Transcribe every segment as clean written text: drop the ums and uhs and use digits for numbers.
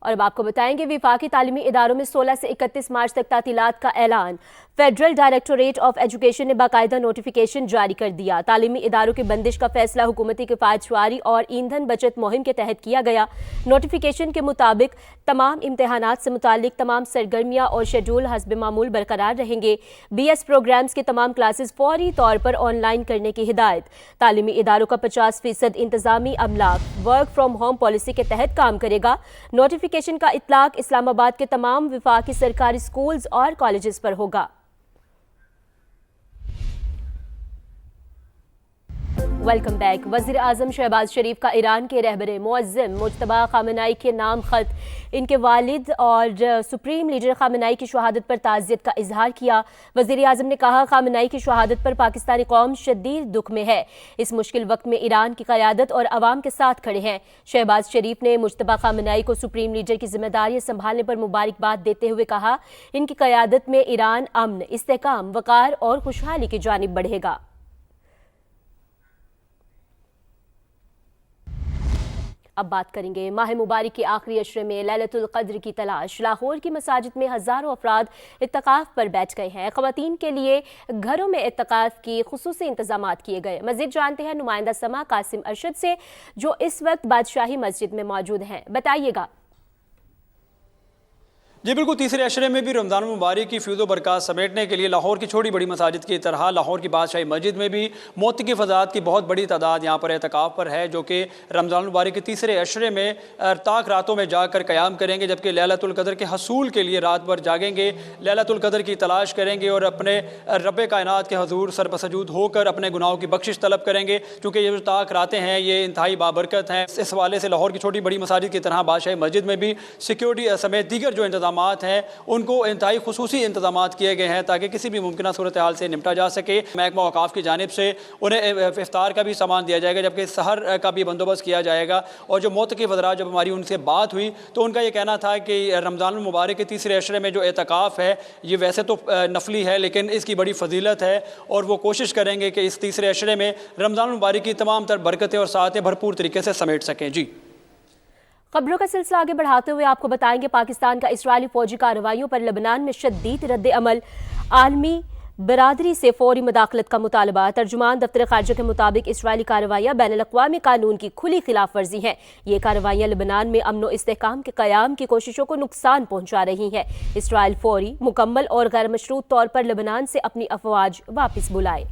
اور اب آپ کو بتائیں گے وفاقی تعلیمی اداروں میں 16 سے 31 مارچ تک تعطیلات کا اعلان۔ فیڈرل ڈائریکٹوریٹ آف ایجوکیشن نے باقاعدہ نوٹیفیکیشن جاری کر دیا۔ تعلیمی اداروں کی بندش کا فیصلہ حکومتی کفایت شعاری اور ایندھن بچت مہم کے تحت کیا گیا۔ نوٹیفیکیشن کے مطابق تمام امتحانات سے متعلق تمام سرگرمیاں اور شیڈول حسب معمول برقرار رہیں گے۔ بی ایس پروگرامز کے تمام کلاسز فوری طور پر آن لائن کرنے کی ہدایت۔ تعلیمی اداروں کا 50% انتظامی عملہ ورک فرام ہوم پالیسی کے تحت کام کرے گا۔ نوٹیفیکیشن کا اطلاق اسلام آباد کے تمام وفاقی سرکاری سکولز اور کالجز پر ہوگا۔ Welcome back. وزیر اعظم شہباز شریف کا ایران کے رہبر معظم مجتبی خامنہئی کے نام خط ان کے والد اور سپریم لیڈر خامنہئی کی شہادت پر تعزیت کا اظہار کیا۔ وزیر اعظم نے کہا خامنہئی کی شہادت پر پاکستانی قوم شدید دکھ میں ہے۔ اس مشکل وقت میں ایران کی قیادت اور عوام کے ساتھ کھڑے ہیں۔ شہباز شریف نے مجتبی خامنہئی کو سپریم لیڈر کی ذمہ داریاں سنبھالنے پر مبارکباد دیتے ہوئے کہا ان کی قیادت میں ایران امن، استحکام، وقار اور خوشحالی کی جانب بڑھے گا۔ اب بات کریں گے ماہ مبارک کے آخری عشرے میں لیلۃ القدر کی تلاش۔ لاہور کی مساجد میں ہزاروں افراد اعتکاف پر بیٹھ گئے ہیں۔ خواتین کے لیے گھروں میں اعتکاف کی خصوصی انتظامات کیے گئے۔ مزید جانتے ہیں نمائندہ سما قاسم ارشد سے جو اس وقت بادشاہی مسجد میں موجود ہیں۔ بتائیے گا۔ جی بالکل، تیسرے عشرے میں بھی رمضان المبارک کی فیض و برکات سمیٹنے کے لیے لاہور کی چھوٹی بڑی مساجد کی طرح لاہور کی بادشاہی مسجد میں بھی معتکف حضرات کی بہت بڑی تعداد یہاں پر اعتکاف پر ہے، جو کہ رمضان المبارک کے تیسرے عشرے میں تاک راتوں میں جاگ کر قیام کریں گے، جبکہ لیلۃ القدر کے حصول کے لیے رات بھر جاگیں گے، لیلۃ القدر کی تلاش کریں گے اور اپنے رب کائنات کے حضور سر بسجود ہو کر اپنے گناہوں کی بخشش طلب کریں گے، کیونکہ یہ جو تاک راتیں ہیں یہ انتہائی بابرکت ہیں۔ اس حوالے سے لاہور کی چھوٹی بڑی مساجد کی طرح بادشاہی مسجد میں بھی سیکیورٹی سمیت دیگر جو انتظامات ہیں ان کو انتہائی خصوصی انتظامات کیے گئے ہیں تاکہ کسی بھی ممکنہ صورتحال سے نمٹا جا سکے۔ محکمہ اوقاف کی جانب سے انہیں افطار کا بھی سامان دیا جائے گا، جبکہ سحر کا بھی بندوبست کیا جائے گا۔ اور جو معتکف حضرات جب ہماری ان سے بات ہوئی تو ان کا یہ کہنا تھا کہ رمضان المبارک کے تیسرے عشرے میں جو اعتکاف ہے یہ ویسے تو نفلی ہے لیکن اس کی بڑی فضیلت ہے، اور وہ کوشش کریں گے کہ اس تیسرے عشرے میں رمضان المبارک کی تمام تر برکتیں اور ساعتیں بھرپور طریقے سے سمیٹ سکیں۔ جی خبروں کا سلسلہ آگے بڑھاتے ہوئے آپ کو بتائیں گے پاکستان کا اسرائیلی فوجی کارروائیوں پر لبنان میں شدید رد عمل، عالمی برادری سے فوری مداخلت کا مطالبہ۔ ترجمان دفتر خارجہ کے مطابق اسرائیلی کارروائیاں بین الاقوامی قانون کی کھلی خلاف ورزی ہیں۔ یہ کارروائیاں لبنان میں امن و استحکام کے قیام کی کوششوں کو نقصان پہنچا رہی ہیں۔ اسرائیل فوری، مکمل اور غیر مشروط طور پر لبنان سے اپنی افواج واپس بلائے۔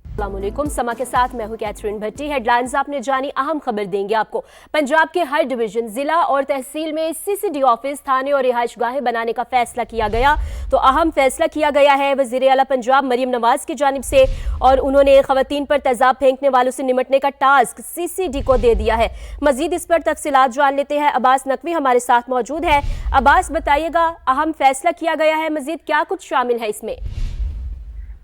السلام علیکم، سما کے ساتھ میں ہوں کیتھرین بھٹی۔ ہیڈ لائنز آپ نے جانی، اہم خبر دیں گے آپ کو۔ پنجاب کے ہر ڈویژن، ضلع اور تحصیل میں سی سی ڈی آفس، تھانے اور رہائش گاہیں بنانے کا فیصلہ کیا گیا۔ تو اہم فیصلہ کیا گیا ہے وزیر اعلیٰ پنجاب مریم نواز کی جانب سے، اور انہوں نے خواتین پر تیزاب پھینکنے والوں سے نمٹنے کا ٹاسک سی سی ڈی کو دے دیا ہے۔ مزید اس پر تفصیلات جان لیتے ہیں، عباس نقوی ہمارے ساتھ موجود ہے۔ عباس بتائیے گا، اہم فیصلہ کیا گیا ہے، مزید کیا کچھ شامل ہے اس میں؟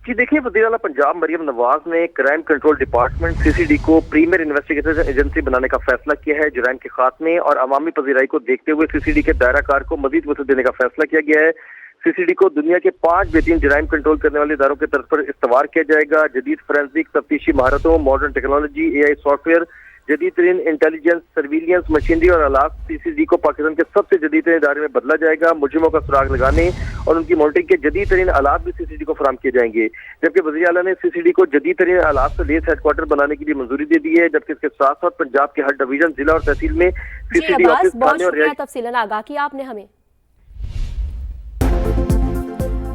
جی دیکھیں، وزیر اعلیٰ پنجاب مریم نواز نے کرائم کنٹرول ڈپارٹمنٹ سی سی ڈی کو پریمیئر انویسٹیگیشن ایجنسی بنانے کا فیصلہ کیا ہے۔ جرائم کے خاتمے اور عوامی پذیرائی کو دیکھتے ہوئے سی سی ڈی کے دائرہ کار کو مزید وسعت دینے کا فیصلہ کیا گیا ہے۔ سی سی ڈی کو دنیا کے 5 بہترین جرائم کنٹرول کرنے والے اداروں کے طرز پر استوار کیا جائے گا۔ جدید فورینسک تفتیشی مہارتوں، modern technology, a I soft where, جدید ترین انٹیلیجنس، سرویلینس مشینری اور آلات، سی سی ڈی کو پاکستان کے سب سے جدید ترین ادارے میں بدلا جائے گا۔ مجرموں کا سراغ لگانے اور ان کی مانیٹرنگ کے جدید ترین آلات بھی سی سی ڈی کو فراہم کیے جائیں گے، جبکہ وزیر اعلیٰ نے سی سی ڈی کو جدید ترین آلات سے لیس ہیڈ کوارٹر بنانے کی بھی منظوری دے دی ہے، جبکہ اس کے ساتھ ساتھ پنجاب کے ہر ڈویژن، ضلع اور تحصیل میں سی سی ڈی آفس، تھانے اور رہائش۔ تفصیلاً آگاہ کیا آپ نے ہمیں۔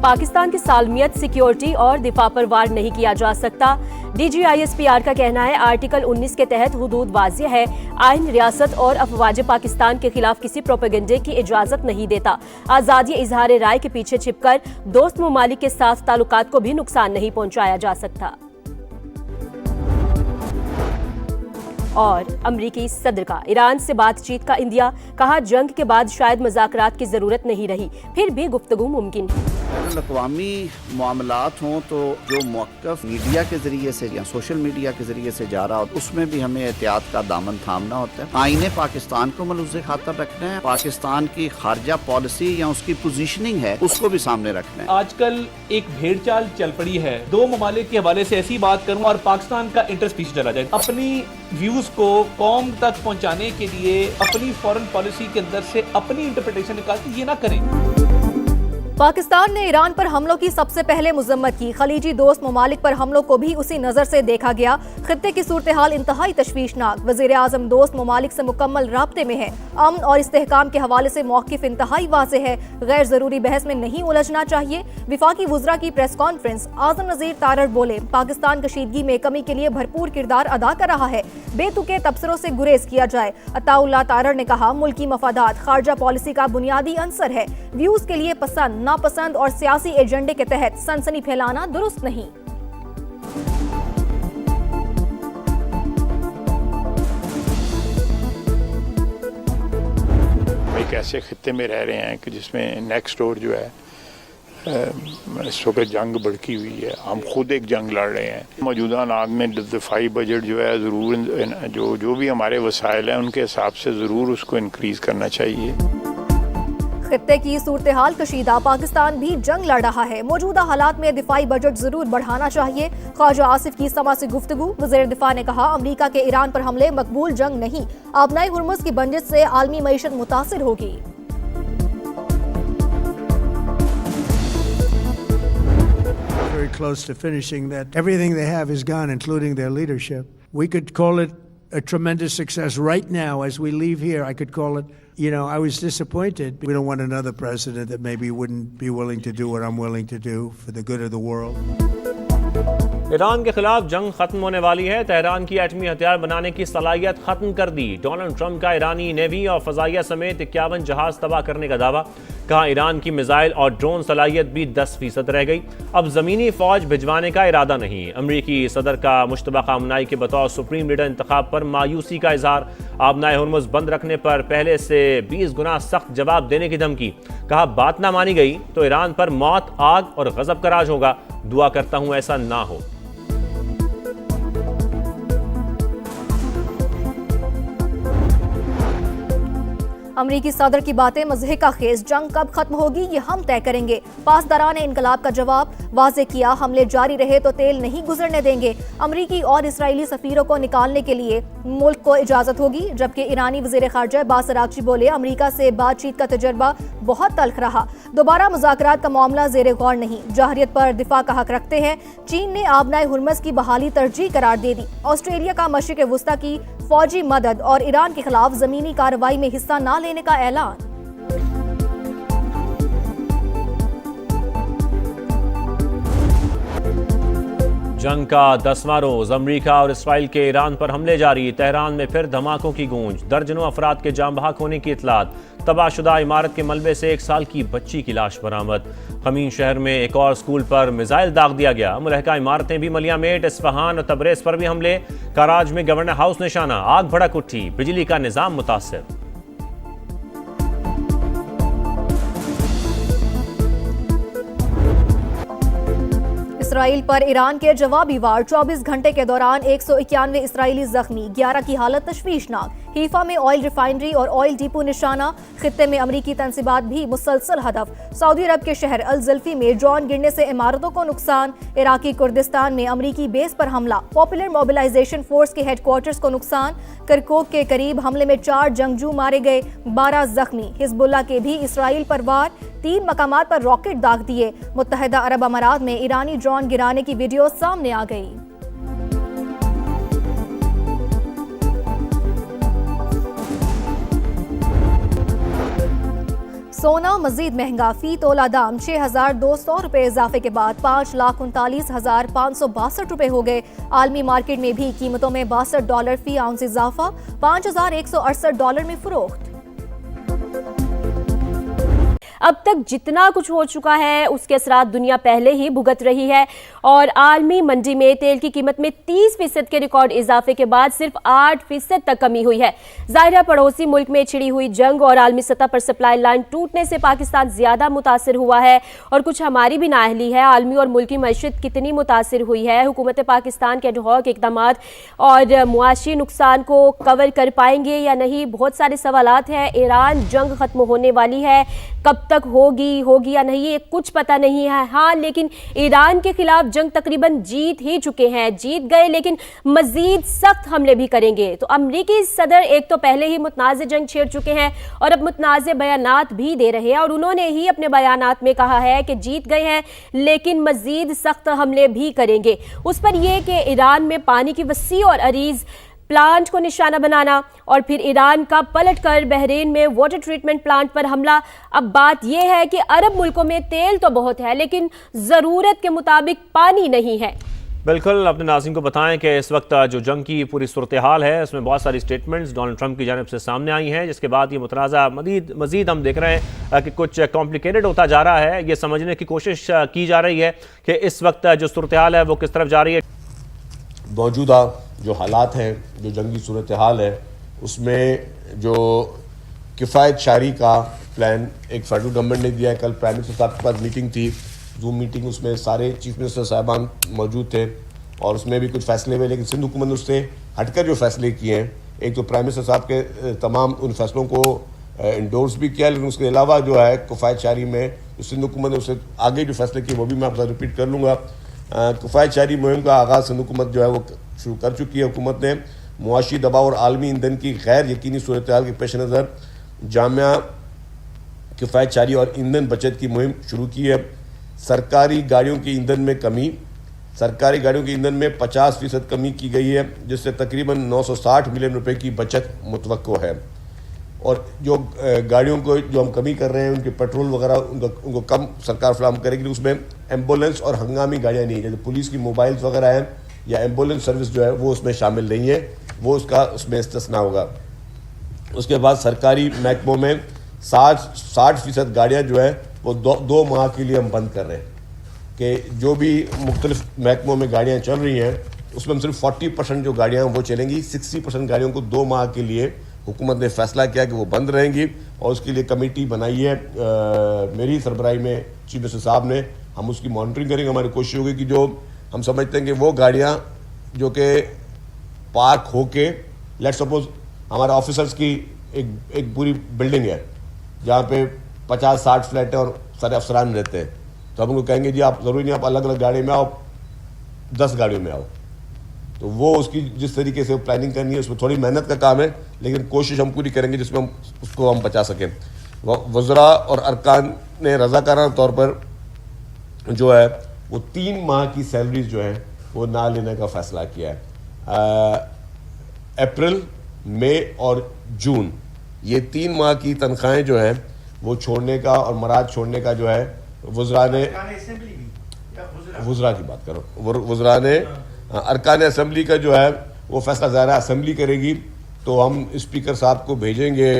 پاکستان کی سالمیت، سیکیورٹی اور دفاع پر وار نہیں کیا جا سکتا۔ D G I S P R کا کہنا ہے آرٹیکل 19 کے تحت حدود واضح ہے، آئین ریاست اور افواج پاکستان کے خلاف کسی پروپیگنڈے کی اجازت نہیں دیتا۔ آزادی اظہار رائے کے پیچھے چھپ کر دوست ممالک کے ساتھ تعلقات کو بھی نقصان نہیں پہنچایا جا سکتا۔ اور امریکی صدر کا ایران سے بات چیت کا اندیا، کہا جنگ کے بعد شاید مذاکرات کی ضرورت نہیں رہی، پھر بھی گفتگو ممکن ہے۔ بین الاقوامی معاملات ہوں تو جو موقف میڈیا کے ذریعے سے یا سوشل میڈیا کے ذریعے سے جا رہا ہو اس میں بھی ہمیں احتیاط کا دامن تھامنا ہوتا ہے. آئین پاکستان کو ملوث خاطر رکھنا ہے, پاکستان کی خارجہ پالیسی یا اس کی پوزیشننگ ہے اس کو بھی سامنے رکھنا ہے. آج کل ایک بھیڑ چال چل پڑی ہے, دو ممالک کے حوالے سے ایسی بات کروں اور پاکستان کا انٹرسٹ پیچھے چلا جائے. اپنی ویوز کو قوم تک پہنچانے کے لیے اپنی فورن پالیسی کے اندر سے اپنی انٹرپریٹیشن نکالتے, یہ نہ کریں. پاکستان نے ایران پر حملوں کی سب سے پہلے مذمت کی. خلیجی دوست ممالک پر حملوں کو بھی اسی نظر سے دیکھا گیا. خطے کی صورتحال انتہائی تشویشناک. وزیر اعظم دوست ممالک سے مکمل رابطے میں ہے. امن اور استحکام کے حوالے سے موقف انتہائی واضح ہے. غیر ضروری بحث میں نہیں الجھنا چاہیے. وفاقی وزراء کی پریس کانفرنس. اعظم نذیر تارڑ بولے, پاکستان کشیدگی میں کمی کے لیے بھرپور کردار ادا کر رہا ہے. بے تکے تبصروں سے گریز کیا جائے. عطا اللہ تارڑ نے کہا, ملکی مفادات خارجہ پالیسی کا بنیادی عنصر ہے. ویوز کے لیے پسند ناپسند اور سیاسی ایجنڈے کے تحت سنسنی پھیلانا درست نہیں. ایک ایسے خطے میں رہ رہے ہیں کہ جس میں نیکسٹ ڈور جو ہے اس وقت جنگ بڑکی ہوئی ہے. ہم خود ایک جنگ لڑ رہے ہیں. موجودہ حالات میں دفاعی بجٹ جو ہے ضرور جو بھی ہمارے وسائل ہیں ان کے حساب سے ضرور اس کو انکریز کرنا چاہیے. خطے کی صورتحال کشیدہ. پاکستان بھی جنگ لڑ رہا ہے. موجودہ حالات میں دفاعی بجٹ ضرور بڑھانا چاہیے. خواجہ آصف کی سما سے گفتگو. وزیر دفاع نے کہا, امریکہ کے ایران پر حملے مقبول جنگ نہیں. آبنائے ہرمز کی بندش سے عالمی معیشت متاثر ہوگی. Very close to finishing that. Everything they have is gone, including their leadership. We could call it a tremendous success right now as we leave here. I could call it, I was disappointed. We don't want another president that maybe wouldn't be willing to do what I'm willing to do for the good of the world. Iran کے خلاف جنگ ختم ہونے والی ہے. Tehran کی ایٹمی ہتھیار بنانے کی صلاحیت ختم کر دی. ڈونلڈ ٹرمپ کا ایرانی نیوی اور فضائیہ سمیت 51 جہاز تباہ کرنے کا دعویٰ. کہا, ایران کی میزائل اور ڈرون صلاحیت بھی 10% رہ گئی. اب زمینی فوج بھجوانے کا ارادہ نہیں. امریکی صدر کا مشتبہ خامنائی کے بطور سپریم لیڈر انتخاب پر مایوسی کا اظہار. آبنائے ہرمز بند رکھنے پر پہلے سے 20 گنا سخت جواب دینے کی دھمکی. کہا, بات نہ مانی گئی تو ایران پر موت, آگ اور غضب کا راج ہوگا. دعا کرتا ہوں ایسا نہ ہو. امریکی صدر کی باتیں مضحکہ خیز. جنگ کب ختم ہوگی یہ ہم طے کریں گے. پاسداران انقلاب کا جواب. واضح کیا, حملے جاری رہے تو تیل نہیں گزرنے دیں گے. امریکی اور اسرائیلی سفیروں کو نکالنے کے لیے ملک کو اجازت ہوگی. جبکہ ایرانی وزیر خارجہ عباس اراغچی بولے, امریکہ سے بات چیت کا تجربہ بہت تلخ رہا. دوبارہ مذاکرات کا معاملہ زیر غور نہیں. جارحیت پر دفاع کا حق رکھتے ہیں. چین نے آبنائے ہرمز کی بحالی ترجیح قرار دے دی. آسٹریلیا کا مشرق وسطی کی فوجی مدد اور ایران کے خلاف زمینی کارروائی میں حصہ نہ لینے کا اعلان. جنگ کا 10واں روز. امریکہ اور اسرائیل کے ایران پر حملے جاری. تہران میں پھر دھماکوں کی گونج. درجنوں افراد کے جاں بحق ہونے کی اطلاعات. تباہ شدہ عمارت کے ملبے سے 1 سال کی بچی کی لاش برآمد. خمین شہر میں ایک اور اسکول پر میزائل داغ دیا گیا. ملحقہ عمارتیں بھی ملیاں میٹ. اصفہان اور تبریز پر بھی حملے. کراج میں گورنر ہاؤس نشانہ. آگ بھڑک اٹھی. بجلی کا نظام متاثر. اسرائیل پر ایران کے جوابی وار. 24 گھنٹے کے دوران 191 اسرائیلی زخمی. 11 کی حالت تشویشناک. حیفا میں آئل ریفائنری اور آئل ڈیپو نشانہ. خطے میں امریکی تنصیبات بھی مسلسل ہدف. سعودی عرب کے شہر الزلفی میں ڈرون گرنے سے عمارتوں کو نقصان. عراقی کردستان میں امریکی بیس پر حملہ. پاپولر موبلائزیشن فورس کے ہیڈ کوارٹرز کو نقصان. کرکوک کے قریب حملے میں 4 جنگجو مارے گئے, 12 زخمی. حزب اللہ کے بھی اسرائیل پر وار. 3 مقامات پر راکٹ داغ دیے. متحدہ عرب امارات میں ایرانی ڈرون گرانے کی ویڈیو سامنے آ گئی. سونا مزید مہنگا. فی تولہ دام 6,200 روپے اضافے کے بعد 5,39,562 روپے ہو گئے. عالمی مارکیٹ میں بھی قیمتوں میں $62 فی اونس اضافہ. $5,168 میں فروخت. اب تک جتنا کچھ ہو چکا ہے اس کے اثرات دنیا پہلے ہی بھگت رہی ہے، اور عالمی منڈی میں تیل کی قیمت میں 30% کے ریکارڈ اضافے کے بعد صرف 8% تک کمی ہوئی ہے۔ ظاہر ہے پڑوسی ملک میں چھڑی ہوئی جنگ اور عالمی سطح پر سپلائی لائن ٹوٹنے سے پاکستان زیادہ متاثر ہوا ہے، اور کچھ ہماری بھی نااہلی ہے۔ عالمی اور ملکی معیشت کتنی متاثر ہوئی ہے، حکومت پاکستان کے ایڈہاک اقدامات اور معاشی نقصان کو کور کر پائیں گے یا نہیں، بہت سارے سوالات ہیں۔ ایران جنگ ختم ہونے والی ہے، کب تک ہوگی یا نہیں یہ کچھ پتہ نہیں ہے، ہاں لیکن ایران کے خلاف جنگ تقریباً جیت ہی چکے ہیں، جیت گئے لیکن مزید سخت حملے بھی کریں گے۔ تو امریکی صدر ایک تو پہلے ہی متنازع جنگ چھیڑ چکے ہیں اور اب متنازع بیانات بھی دے رہے ہیں، اور انہوں نے ہی اپنے بیانات میں کہا ہے کہ جیت گئے ہیں لیکن مزید سخت حملے بھی کریں گے۔ اس پر یہ کہ ایران میں پانی کی وسیع اور عریض پلانٹ کو نشانہ بنانا، اور پھر ایران کا پلٹ کر بحرین میں واٹر ٹریٹمنٹ پلانٹ پر حملہ۔ اب بات یہ ہے کہ عرب ملکوں میں تیل تو بہت ہے لیکن ضرورت کے مطابق پانی نہیں ہے۔ بالکل، اپنے ناظرین کو بتائیں کہ اس وقت جو جنگ کی پوری صورتحال ہے اس میں بہت ساری سٹیٹمنٹس ڈونلڈ ٹرمپ کی جانب سے سامنے آئی ہیں، جس کے بعد یہ متنازع مزید ہم دیکھ رہے ہیں کہ کچھ کمپلیکیٹڈ ہوتا جا رہا ہے۔ یہ سمجھنے کی کوشش کی جا رہی ہے کہ اس وقت جو صورتحال ہے وہ کس طرف جا رہی ہے۔ موجودہ جو حالات ہیں، جو جنگی صورتحال ہے، اس میں جو کفایت شاری کا پلان ایک فیڈرل گورنمنٹ نے دیا ہے۔ کل پرائم منسٹر صاحب کے پاس میٹنگ تھی، زوم میٹنگ، اس میں سارے چیف منسٹر صاحبان موجود تھے اور اس میں بھی کچھ فیصلے ہوئے، لیکن سندھ حکومت نے اس سے ہٹ کر جو فیصلے کیے ہیں، ایک تو پرائم منسٹر صاحب کے تمام ان فیصلوں کو انڈورس بھی کیا، لیکن اس کے علاوہ جو ہے کفایت شاری میں سندھ حکومت نے اس سے آگے جو فیصلے کیے وہ بھی میں آپ سے ریپیٹ کر لوں گا۔ کفایت شاری مہم کا آغاز سندھ حکومت جو ہے وہ شروع کر چکی ہے۔ حکومت نے معاشی دباؤ اور عالمی ایندھن کی غیر یقینی صورتحال کے پیش نظر جامعہ کفایت شاری اور ایندھن بچت کی مہم شروع کی ہے۔ سرکاری گاڑیوں کی ایندھن میں کمی، سرکاری گاڑیوں کی ایندھن میں 50% کمی کی گئی ہے، جس سے تقریباً 960 ملین روپے کی بچت متوقع ہے۔ اور جو گاڑیوں کو جو ہم کمی کر رہے ہیں ان کے پیٹرول وغیرہ ان کو کم سرکار فراہم کرے گی، اس میں ایمبولینس اور ہنگامی گاڑیاں نہیں ہیں، جیسے پولیس کی موبائلز وغیرہ ہیں یا ایمبولینس سروس جو ہے وہ اس میں شامل نہیں ہے، وہ اس میں استثناء ہوگا۔ اس کے بعد سرکاری محکموں میں 60% گاڑیاں جو ہے وہ 2 ماہ کے لیے ہم بند کر رہے ہیں، کہ جو بھی مختلف محکموں میں گاڑیاں چل رہی ہیں اس میں ہم صرف 40% جو گاڑیاں وہ چلیں گی، 60% گاڑیوں کو 2 ماہ کے لیے حکومت نے فیصلہ کیا کہ وہ بند رہیں گی، اور اس کے لیے کمیٹی بنائی ہے میری سربراہی میں چیف منسٹر صاحب نے۔ ہم اس کی مانیٹرنگ کریں گے۔ ہماری کوشش ہوگی کہ جو ہم سمجھتے ہیں کہ وہ گاڑیاں جو کہ پارک ہو کے، لیٹ سپوز ہمارے آفیسرز کی ایک پوری بلڈنگ ہے جہاں پہ 50-60 فلیٹ ہیں اور سارے افسران رہتے ہیں، تو ہم ان کو کہیں گے جی آپ ضروری نہیں آپ الگ الگ گاڑی میں آؤ، 10 گاڑیوں میں آؤ، تو وہ اس کی جس طریقے سے پلاننگ کرنی ہے اس میں تھوڑی محنت کا کام ہے، لیکن کوشش ہم پوری کریں گے جس میں ہم اس کو ہم بچا سکیں۔ وزراء اور ارکان نے رضاکارانہ طور پر جو ہے وہ 3 ماہ کی سیلریز جو ہیں وہ نہ لینے کا فیصلہ کیا ہے۔ اپریل، مئی اور جون یہ 3 ماہ کی تنخواہیں جو ہیں وہ چھوڑنے کا اور مراد چھوڑنے کا جو ہے وزراء نے، وزراء کی بات کرو، وزراء نے ارکان اسمبلی کا جو ہے وہ فیصلہ ظاہر ہے اسمبلی کرے گی، تو ہم اسپیکر صاحب کو بھیجیں گے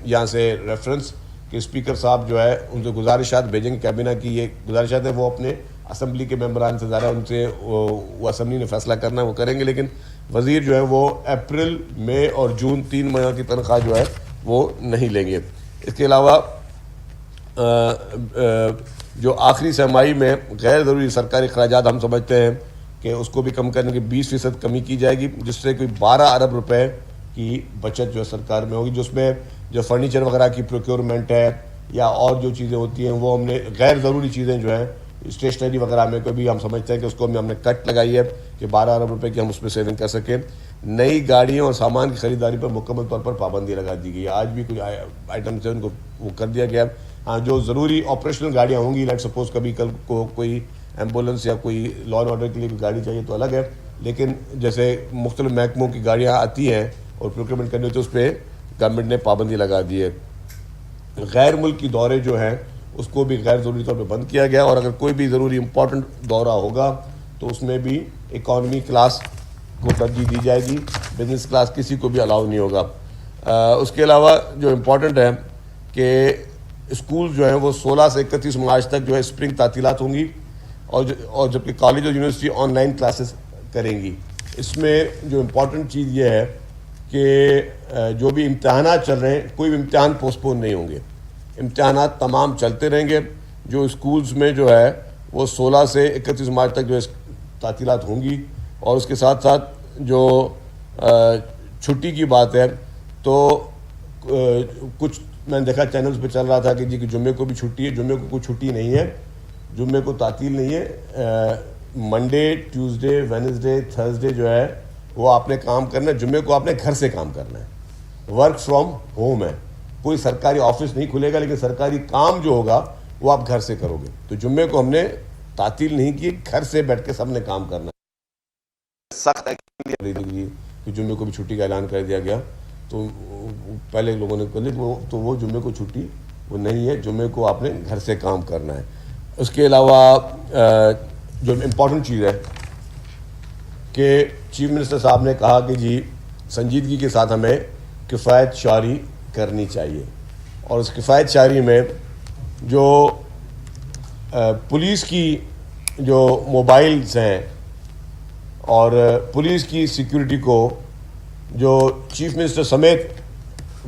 یہاں سے ریفرنس کہ اسپیکر صاحب جو ہے ان سے گزارشات بھیجیں گے، کابینہ کی یہ گزارشات ہیں وہ اپنے اسمبلی کے ممبران سے ظاہر ہے ان سے وہ اسمبلی نے فیصلہ کرنا ہے وہ کریں گے، لیکن وزیر جو ہے وہ اپریل، مئی اور جون 3 ماہ کی تنخواہ جو ہے وہ نہیں لیں گے۔ اس کے علاوہ جو آخری سرمائی میں غیر ضروری سرکاری اخراجات ہم سمجھتے ہیں کہ اس کو بھی کم کرنے کی 20% کمی کی جائے گی، جس سے کوئی 12 ارب روپے کی بچت جو ہے سرکار میں ہوگی، جس میں جو فرنیچر وغیرہ کی پروکیورمنٹ ہے یا اور جو چیزیں ہوتی ہیں وہ ہم نے غیر ضروری چیزیں جو ہیں اسٹیشنری وغیرہ میں کوئی بھی ہم سمجھتے ہیں کہ اس کو ہم نے کٹ لگائی ہے کہ 12 ارب روپے کی ہم اس میں سیونگ کر سکیں۔ نئی گاڑیوں اور سامان کی خریداری پر مکمل طور پر پابندی لگا دی گئی ہے، آج بھی کچھ آئٹمس ہیں ان کو وہ کر دیا گیا۔ ہاں جو ضروری آپریشنل گاڑیاں ہوں گی، لیٹ سپوز کبھی کل کو کوئی ایمبولینس یا کوئی لا اینڈ آرڈر کے لیے کوئی گاڑی چاہیے تو الگ ہے، لیکن جیسے مختلف محکموں کی گاڑیاں آتی ہیں اور پروکیورمنٹ کرنی ہوتی ہے اس پہ گورنمنٹ نے پابندی لگا دی ہے۔ غیر ملکی دورے جو ہیں اس کو بھی غیر ضروری طور پہ بند کیا گیا، اور اگر کوئی بھی ضروری امپورٹنٹ دورہ ہوگا تو اس میں بھی اکانومی کلاس کو ترجیح دی جائے گی، بزنس کلاس کسی کو بھی الاؤ نہیں ہوگا۔ اس کے علاوہ جو امپورٹنٹ ہے کہ اسکول جو ہیں وہ 16 سے 31 مارچ تک جو ہے اسپرنگ تعطیلات ہوں گی، اور جبکہ کالج اور یونیورسٹی آن لائن کلاسز کریں گی۔ اس میں جو امپورٹنٹ چیز یہ ہے کہ جو بھی امتحانات چل رہے ہیں کوئی بھی امتحان پوسٹپون نہیں ہوں گے، امتحانات تمام چلتے رہیں گے۔ جو اسکولز میں جو ہے وہ 16 سے 31 مارچ تک جو ہے تعطیلات ہوں گی، اور اس کے ساتھ ساتھ جو چھٹی کی بات ہے تو کچھ میں نے دیکھا چینلز پہ چل رہا تھا کہ جی کہ جمعے کو بھی چھٹی ہے، جمعے کو کوئی چھٹی نہیں ہے، جمعے کو تعطیل نہیں ہے۔ منڈے، ٹیوزڈے، وینسڈے، تھرسڈے جو ہے وہ آپ نے کام کرنا ہے، جمعے کو آپ نے گھر سے کام کرنا ہے، ورک فرام ہوم ہے، کوئی سرکاری آفس نہیں کھلے گا، لیکن سرکاری کام جو ہوگا وہ آپ گھر سے کرو گے۔ تو جمعے کو ہم نے تعطیل نہیں کی، گھر سے بیٹھ کے سب نے کام کرنا ہے۔ سخت کہ جمعے کو بھی چھٹی کا اعلان کر دیا گیا، تو پہلے لوگوں نے کر لی تو وہ جمعے کو چھٹی وہ نہیں ہے، جمعے کو آپ نے گھر سے کام کرنا ہے۔ اس کے علاوہ جو امپورٹنٹ چیز ہے کہ چیف منسٹر صاحب نے کہا کہ جی سنجیدگی کے ساتھ ہمیں کفایت شعاری کرنی چاہیے، اور اس کفایت شعاری میں جو پولیس کی جو موبائلز ہیں اور پولیس کی سیکیورٹی کو جو چیف منسٹر سمیت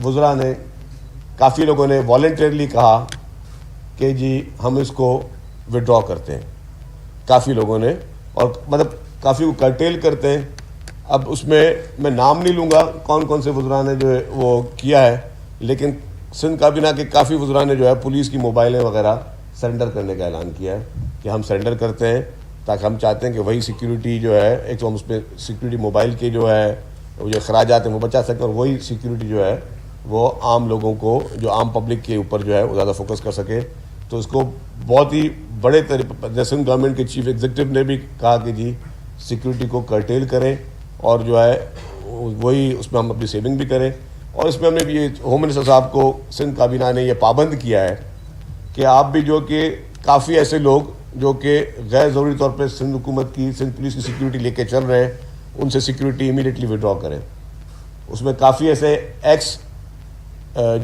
وزراء نے کافی لوگوں نے والنٹیرلی کہا کہ جی ہم اس کو وڈرا کرتے ہیں، کافی لوگوں نے، اور مطلب کافی کو کرٹیل کرتے ہیں۔ اب اس میں نام نہیں لوں گا کون کون سے وزراء نے جو ہے وہ کیا ہے، لیکن سندھ کابینہ کے کافی وزراء نے جو ہے پولیس کی موبائلیں وغیرہ سرنڈر کرنے کا اعلان کیا ہے کہ ہم سرنڈر کرتے ہیں، تاکہ ہم چاہتے ہیں کہ وہی سیکیورٹی جو ہے، ایک تو ہم اس پہ سیکیورٹی موبائل کے جو ہے وہ جو اخراجات ہیں وہ بچا سکیں، اور وہی سیکیورٹی جو ہے وہ عام لوگوں کو، جو عام پبلک کے اوپر جو ہے وہ زیادہ فوکس کر سکے۔ تو اس کو بہت ہی بڑے طریقے سندھ گورنمنٹ کے چیف ایگزیکٹو نے بھی کہا کہ جی سیکیورٹی کو کرٹیل کریں، اور جو ہے وہی اس میں ہم اپنی سیونگ بھی کریں۔ اور اس میں ہم نے بھی یہ ہوم منسٹر صاحب کو سندھ کابینہ نے یہ پابند کیا ہے کہ آپ بھی جو کہ کافی ایسے لوگ جو کہ غیر ضروری طور پہ سندھ حکومت کی، سندھ پولیس کی سیکیورٹی لے کے چل رہے ہیں، ان سے سیکیورٹی امیڈیٹلی وڈرا کریں۔ اس میں کافی ایسے ایکس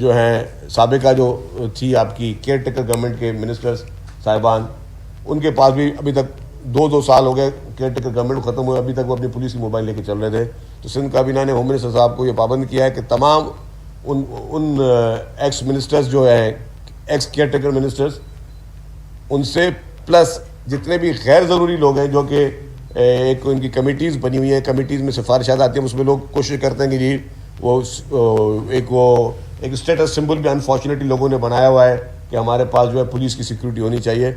جو ہیں سابقہ جو تھی آپ کی کیئر ٹیکر گورنمنٹ کے منسٹرز صاحبان، ان کے پاس بھی ابھی تک 2 سال ہو گئے کیئر ٹیکر گورنمنٹ ختم ہوئے، ابھی تک وہ اپنی پولیس کی موبائل لے کے چل رہے تھے۔ تو سندھ کابینہ نے ہوم منسٹر صاحب کو یہ پابند کیا ہے کہ تمام ان ایکس منسٹرز جو ہیں، ایکس کیئر ٹیکر منسٹرز، ان سے پلس جتنے بھی غیر ضروری لوگ ہیں جو کہ ایک ان کی کمیٹیز بنی ہوئی ہیں، کمیٹیز میں سفارشات آتی ہیں، اس میں لوگ کوشش کرتے ہیں کہ جی وہ ایک اسٹیٹس سمبل بھی انفارچونیٹلی لوگوں نے بنایا ہوا ہے کہ ہمارے پاس جو ہے پولیس کی سیکیورٹی ہونی چاہیے۔